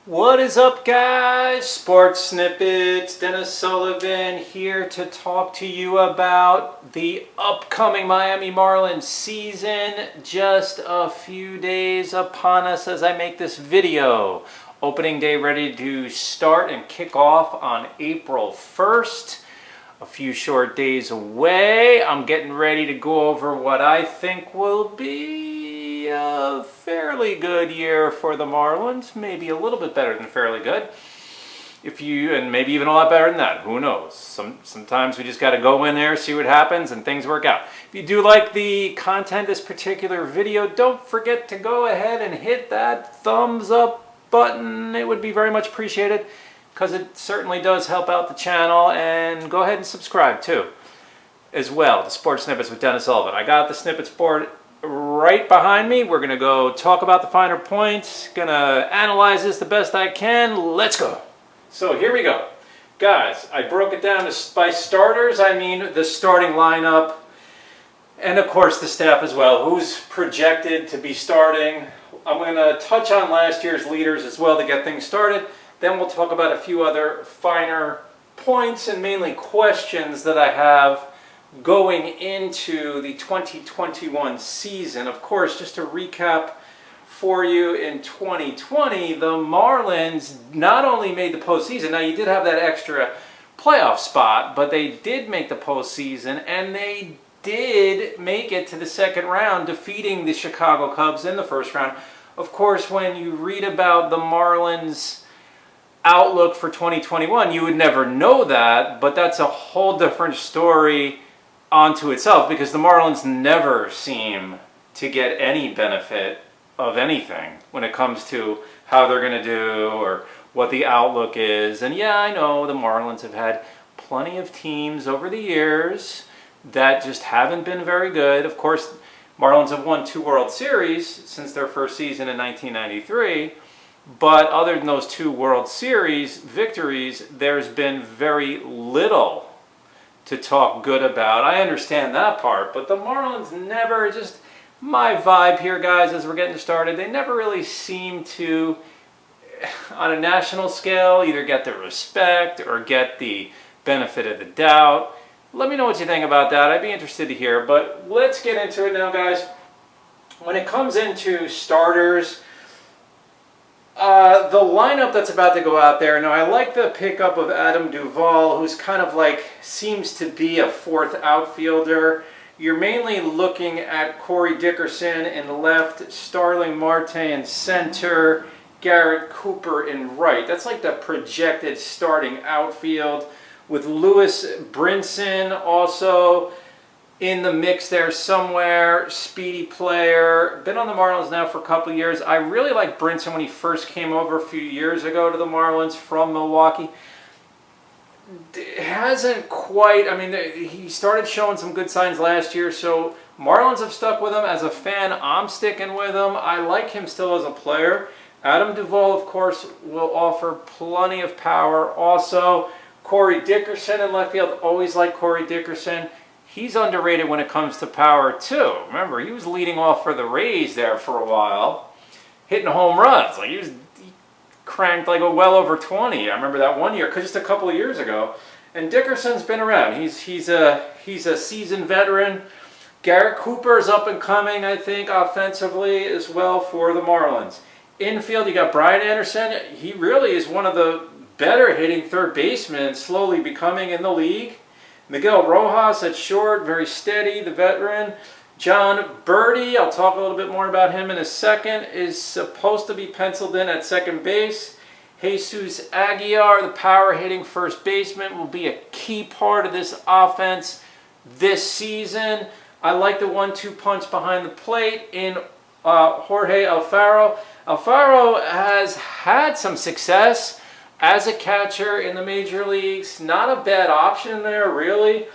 What is up, guys? Sports Snippets, Dennis Sullivan here to talk to you about the upcoming Miami Marlins season. Just a few days upon us as I make this video. Opening day ready to start and kick off on April 1st. A few short days away. I'm getting ready to go over what I think will be a fairly good year for the Marlins. Maybe a little bit better than fairly good. And maybe even a lot better than that. Who knows? Sometimes we just got to go in there, see what happens, and things work out. If you do like the content of this particular video, don't forget to go ahead and hit that thumbs up button. It would be very much appreciated, because it certainly does help out the channel. And go ahead and subscribe too, as well, to Sports Snippets with Dennis Sullivan. I got the snippets board right behind me. We're going to go talk about the finer points. Going to analyze this the best I can. Let's go. So here we go. Guys, I broke it down by starters. I mean the starting lineup, and of course the staff as well. Who's projected to be starting. I'm going to touch on last year's leaders as well to get things started. Then we'll talk about a few other finer points and mainly questions that I have going into the 2021 season. Of course, just to recap for you, in 2020, the Marlins not only made the postseason, now you did have that extra playoff spot, but they did make the postseason, and they did make it to the second round, defeating the Chicago Cubs in the first round. Of course, when you read about the Marlins' outlook for 2021, you would never know that, but that's a whole different story onto itself, because the Marlins never seem to get any benefit of anything when it comes to how they're going to do or what the outlook is. And yeah, I know the Marlins have had plenty of teams over the years that just haven't been very good. Of course, Marlins have won 2 World Series since their first season in 1993. But other than those 2 World Series victories, there's been very little to talk good about. I understand that part, but the Marlins never, just my vibe here, guys, as we're getting started, they never really seem to, on a national scale, either get the respect or get the benefit of the doubt. Let me know what you think about that. I'd be interested to hear, but let's get into it now, guys. When it comes into starters, the lineup that's about to go out there, now I like the pickup of Adam Duvall, who's kind of like, seems to be a 4th outfielder. You're mainly looking at Corey Dickerson in left, Starling Marte in center, Garrett Cooper in right. That's like the projected starting outfield, with Lewis Brinson also in the mix there somewhere. Speedy player, been on the Marlins now for a couple of years. I really liked Brinson when he first came over a few years ago to the Marlins from Milwaukee. Hasn't quite, I mean, he started showing some good signs last year, so Marlins have stuck with him. As a fan, I'm sticking with him. I like him still as a player. Adam Duvall, of course, will offer plenty of power. Also, Corey Dickerson in left field. Always like Corey Dickerson. He's underrated when it comes to power, too. Remember, he was leading off for the Rays there for a while, hitting home runs. Like, he cranked like well over 20. I remember that one year, just a couple of years ago. And Dickerson's been around. He's a seasoned veteran. Garrett Cooper is up and coming, I think, offensively as well for the Marlins. Infield, you got Brian Anderson. He really is one of the better hitting third basemen, slowly becoming in the league. Miguel Rojas at short, very steady, the veteran. John Birdie, I'll talk a little bit more about him in a second, is supposed to be penciled in at second base. Jesus Aguilar, the power-hitting first baseman, will be a key part of this offense this season. I like the 1-2 punch behind the plate in Jorge Alfaro. Alfaro has had some success as a catcher in the major leagues. Not a bad option there, really.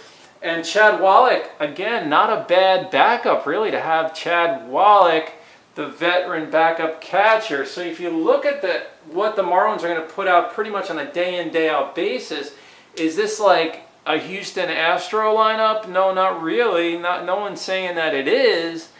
And Chad Wallach, again, not a bad backup, really, to have Chad Wallach, the veteran backup catcher. So if you look at what the Marlins are going to put out pretty much on a day-in, day-out basis, is this like a Houston Astro lineup? No, not really. No one's saying that it is.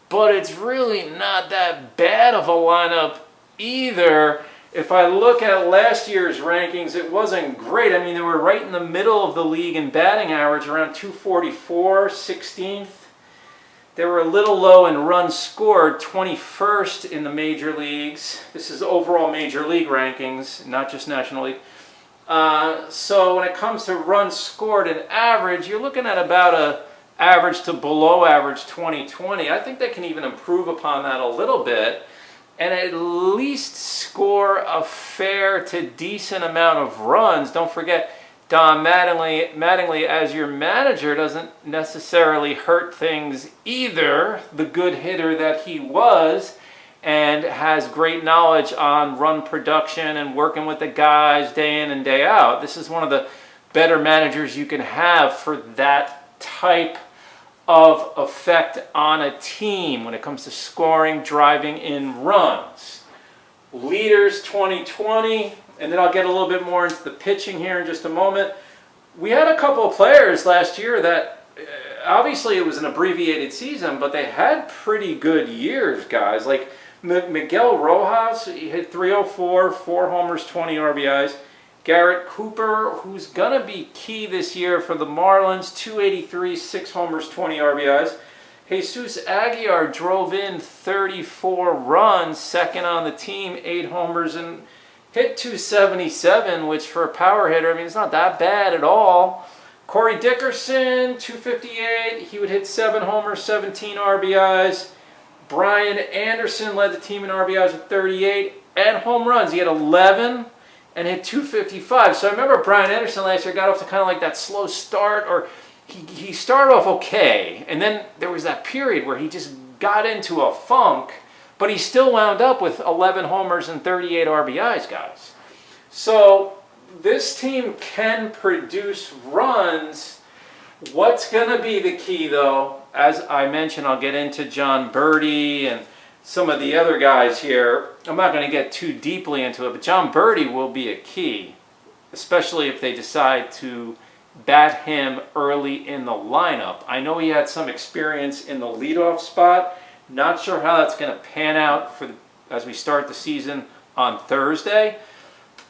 But it's really not that bad of a lineup either. if I look at last year's rankings, it wasn't great. I mean, they were right in the middle of the league in batting average, around 244, 16th. They were a little low in runs scored, 21st in the major leagues. This is overall major league rankings, not just National League. So when it comes to runs scored and average, you're looking at about a average to below average 2020. I think they can even improve upon that a little bit and at least score a fair to decent amount of runs. Don't forget, Don Mattingly as your manager doesn't necessarily hurt things either. The good hitter that he was, and has great knowledge on run production and working with the guys day in and day out. This is one of the better managers you can have for that type of effect on a team when it comes to scoring, driving in runs. Leaders 2020, and then I'll get a little bit more into the pitching here in just a moment. We had a couple of players last year that, obviously it was an abbreviated season, but they had pretty good years, guys. Like Miguel Rojas, he hit 304, 4 homers, 20 RBIs. Garrett Cooper, who's going to be key this year for the Marlins, 283, 6 homers, 20 RBIs. Jesus Aguilar drove in 34 runs, second on the team, 8 homers, and hit 277, which for a power hitter, I mean, it's not that bad at all. Corey Dickerson, 258, he would hit 7 homers, 17 RBIs. Brian Anderson led the team in RBIs with 38 and home runs. He had 11 and hit 255. So I remember Brian Anderson last year got off to kind of like that slow start, or he started off okay, and then there was that period where he just got into a funk, but he still wound up with 11 homers and 38 RBIs, guys. So this team can produce runs. What's going to be the key, though? As I mentioned, I'll get into John Birdie and some of the other guys here. I'm not going to get too deeply into it, but John Birdie will be a key, especially if they decide to bat him early in the lineup. I know he had some experience in the leadoff spot. Not sure how that's going to pan out as we start the season on Thursday.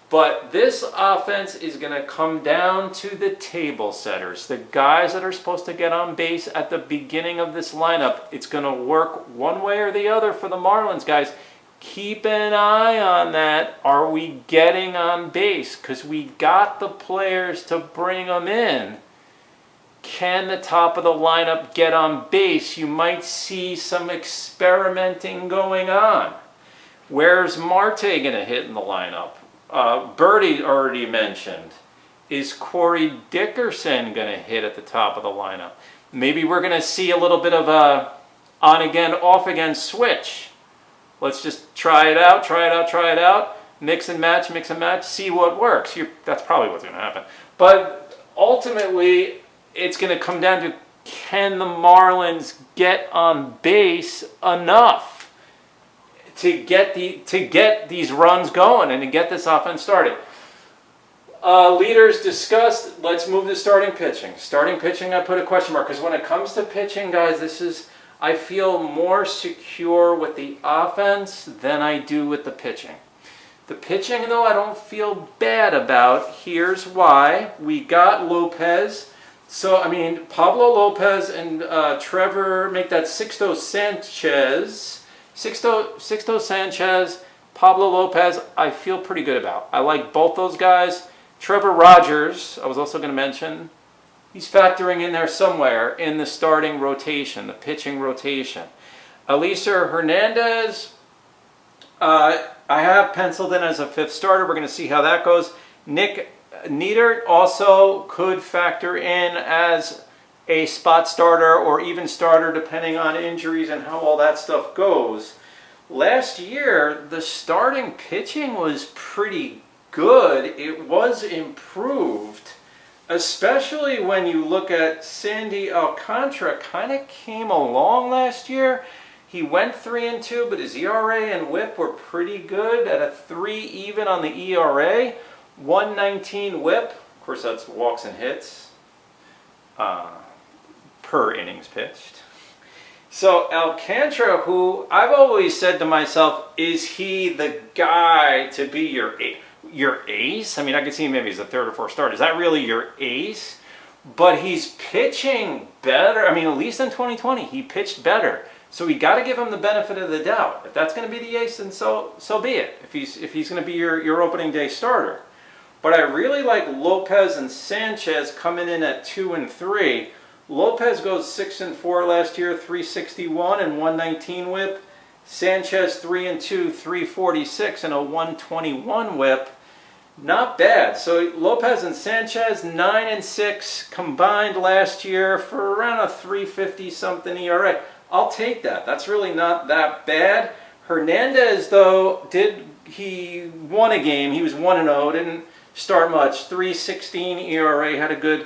But this offense is going to come down to the table setters, the guys that are supposed to get on base at the beginning of this lineup. It's going to work one way or the other for the Marlins, guys. Keep an eye on that. Are we getting on base? Because we got the players to bring them in. Can the top of the lineup get on base? You might see some experimenting going on. Where's Marte going to hit in the lineup? Birdie already mentioned. Is Corey Dickerson going to hit at the top of the lineup? Maybe we're going to see a little bit of a on-again, off-again switch. Let's just try it out, mix and match, see what works. That's probably what's going to happen. But ultimately, it's going to come down to, can the Marlins get on base enough to get these runs going and to get this offense started? Leaders discussed. Let's move to starting pitching. Starting pitching, I put a question mark, because when it comes to pitching, guys, I feel more secure with the offense than I do with the pitching. The pitching, though, I don't feel bad about. Here's why. We got Lopez. So, I mean, Pablo Lopez and Trevor make that Sixto Sanchez. Sixto Sanchez, Pablo Lopez, I feel pretty good about. I like both those guys. Trevor Rogers, I was also going to mention, he's factoring in there somewhere in the starting rotation, the pitching rotation. Elieser Hernandez, I have penciled in as a 5th starter. We're going to see how that goes. Nick Neidert also could factor in as a spot starter or even starter depending on injuries and how all that stuff goes. Last year, the starting pitching was pretty good. It was improved, especially when you look at Sandy Alcantara. Kind of came along last year. He went 3-2, but his ERA and WHIP were pretty good at a 3 even on the ERA. 119 WHIP. Of course, that's walks and hits per innings pitched. So Alcantara, who I've always said to myself, is he the guy to be your ace? I mean, I could see him maybe as a third or fourth starter. Is that really your ace? But he's pitching better. I mean, at least in 2020, he pitched better. So we got to give him the benefit of the doubt. If that's going to be the ace, then so be it. If he's going to be your opening day starter. But I really like Lopez and Sanchez coming in at 2 and 3. Lopez goes 6 and 4 last year, 361 and 119 whip. Sanchez 3 and 2, 346 and a 121 whip. Not bad. So Lopez and Sanchez 9 and 6 combined last year for around a 350 something ERA. I'll take that. That's really not that bad. Hernandez, though, he won a game. He was 1-0, didn't start much. 316 ERA, had a good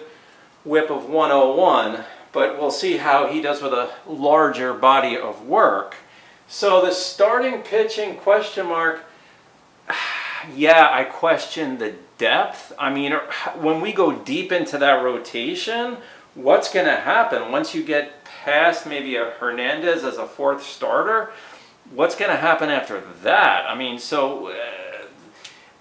whip of 101. But we'll see how he does with a larger body of work. So the starting pitching question mark, yeah, I question the depth. I mean, when we go deep into that rotation, what's going to happen once you get past maybe a Hernandez as a fourth starter? What's going to happen after that? I mean, so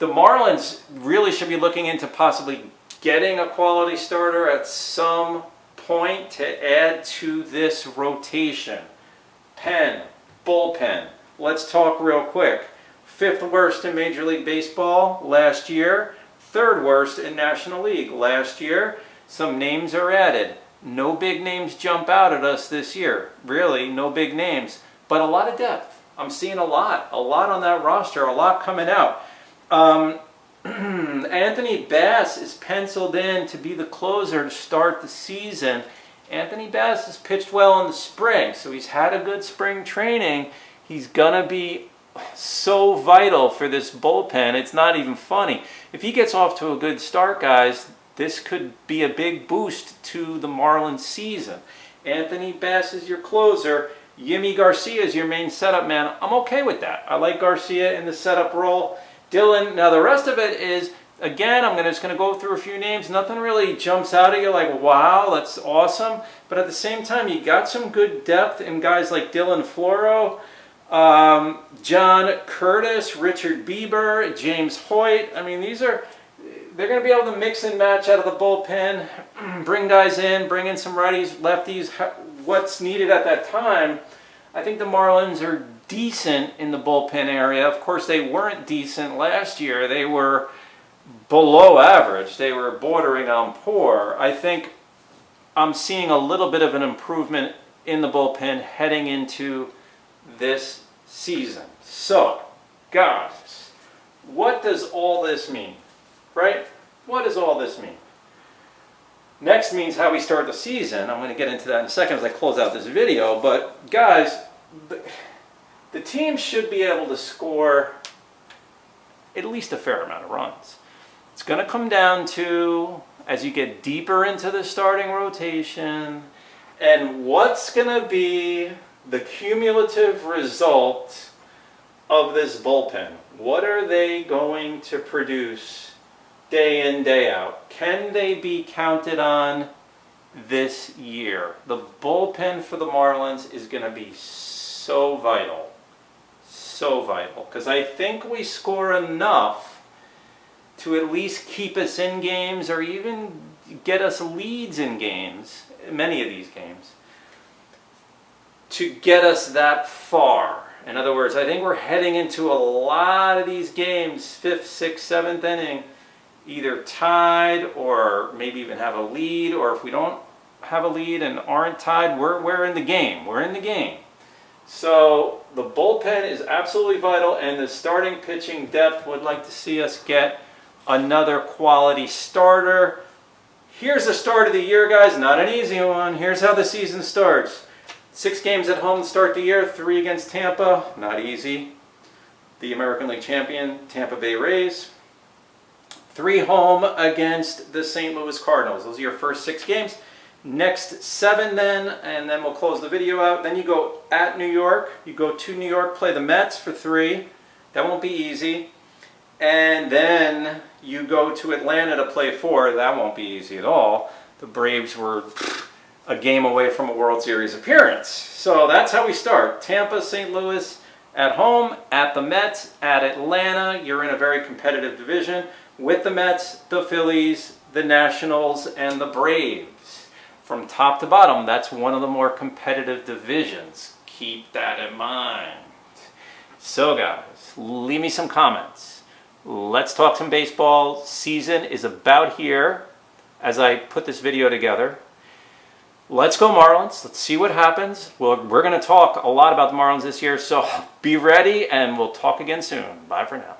the Marlins really should be looking into possibly getting a quality starter at some point to add to this rotation. Pen, bullpen. Let's talk real quick. 5th worst in Major League Baseball last year. 3rd worst in National League last year. Some names are added. No big names jump out at us this year. Really, no big names. But a lot of depth. I'm seeing a lot on that roster, a lot coming out. Anthony Bass is penciled in to be the closer to start the season. Anthony Bass has pitched well in the spring, so he's had a good spring training. He's going to be so vital for this bullpen. It's not even funny. If he gets off to a good start, guys, this could be a big boost to the Marlins season. Anthony Bass is your closer. Yimi Garcia is your main setup man. I'm okay with that. I like Garcia in the setup role. Dylan, now the rest of it is, again, I'm just going to go through a few names. Nothing really jumps out at you like, wow, that's awesome. But at the same time, you got some good depth in guys like Dylan Floro, John Curtis, Richard Bieber, James Hoyt. I mean, they're going to be able to mix and match out of the bullpen, bring guys in, bring in some righties, lefties, what's needed at that time. I think the Marlins are decent in the bullpen area. Of course, they weren't decent last year. They were below average. They were bordering on poor. I think I'm seeing a little bit of an improvement in the bullpen heading into this season. So, guys, what does all this mean? Right? What does all this mean? Next means how we start the season. I'm going to get into that in a second as I close out this video. But, guys, the team should be able to score at least a fair amount of runs. It's going to come down to, as you get deeper into the starting rotation, and what's going to be the cumulative result of this bullpen. What are they going to produce day in, day out? Can they be counted on this year? The bullpen for the Marlins is going to be so vital. So vital. Because I think we score enough to at least keep us in games or even get us leads in games, many of these games, to get us that far. In other words, I think we're heading into a lot of these games, 5th, 6th, 7th inning, either tied or maybe even have a lead, or if we don't have a lead and aren't tied, we're in the game. We're in the game. So the bullpen is absolutely vital, and the starting pitching depth would like to see us get another quality starter. Here's the start of the year, guys. Not an easy one. Here's how the season starts. 6 games at home to start the year, 3 against Tampa. Not easy. The American League champion, Tampa Bay Rays. 3 home against the St. Louis Cardinals. Those are your first 6 games. Next 7 then, and then we'll close the video out. Then you go at New York. You go to New York, play the Mets for 3. That won't be easy. And then you go to Atlanta to play 4. That won't be easy at all. The Braves were a game away from a World Series appearance. So that's how we start. Tampa, St. Louis at home, at the Mets, at Atlanta. You're in a very competitive division with the Mets, the Phillies, the Nationals, and the Braves. From top to bottom, that's one of the more competitive divisions. Keep that in mind. So guys, leave me some comments. Let's talk some baseball. Season is about here as I put this video together. Let's go Marlins. Let's see what happens. Well, we're going to talk a lot about the Marlins this year, so be ready and we'll talk again soon. Bye for now.